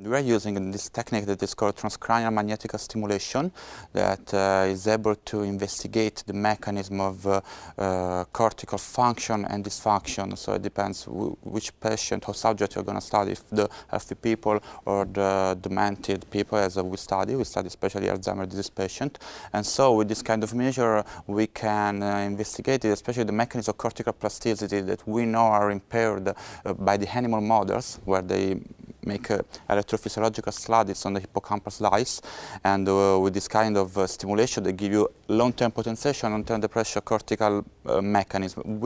We are using this technique that is called transcranial magnetic stimulation that is able to investigate the mechanism of cortical function and dysfunction. So it depends which patient or subject you're going to study, if the healthy people or the demented people, as we study especially Alzheimer's disease patient. And so with this kind of measure we can investigate especially the mechanism of cortical plasticity that we know are impaired by the animal models, where they make electrophysiological studies on the hippocampal slice, and with this kind of stimulation they give you long-term potentiation, long-term depression cortical mechanism.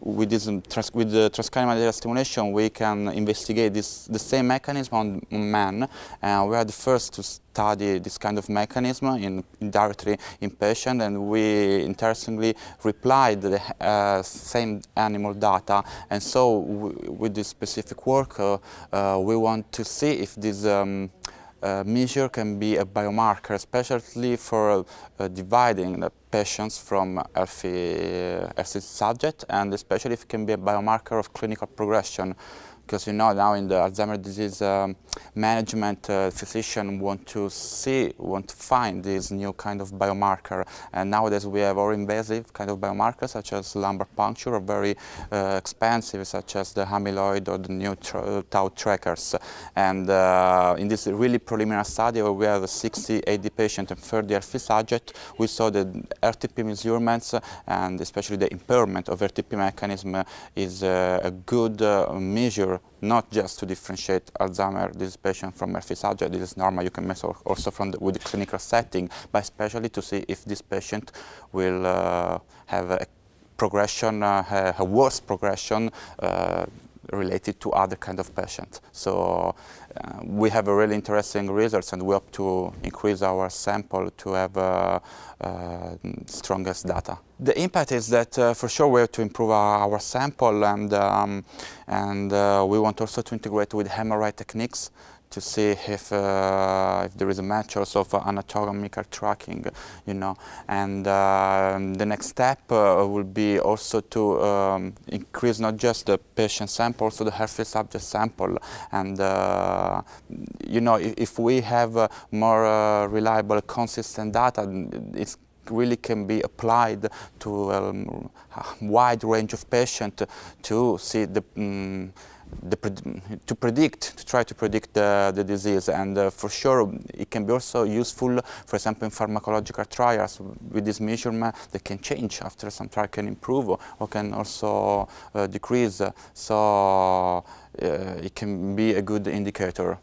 With the transcranial magnetic stimulation we can investigate the same mechanism on man, and we are the first to study this kind of mechanism directly in patient, and we interestingly replied the same animal data. And so with this specific work we want to see if this measure can be a biomarker, especially for dividing the patients from healthy subject, and especially if it can be a biomarker of clinical progression. Because you know, now in the Alzheimer's disease management, physicians want to find this new kind of biomarker. And nowadays we have more invasive kind of biomarkers, such as lumbar puncture, or very expensive, such as the amyloid or the new tau trackers. And in this really preliminary study, where we have 60, 80 patients and 30 healthy subjects, we saw that LTP measurements, and especially the impairment of LTP mechanism, is a good measure, not just to differentiate Alzheimer's disease patient from healthy subject. This is normal. You can measure also with the clinical setting, but especially to see if this patient will have a progression, a worse progression related to other kind of patients. So we have a really interesting results, and we hope to increase our sample to have strongest data. The impact is that for sure we have to improve our sample, and we want also to integrate with MRI techniques to see if there is a match also for anatomical tracking, you know. And the next step will be also to increase not just the patient sample, also the healthy subject sample. And you know, if we have more reliable, consistent data, it really can be applied to a wide range of patients to see to try to predict the disease. And for sure it can be also useful, for example, in pharmacological trials. With this measurement they can change after some trial, can improve or can also decrease. So it can be a good indicator.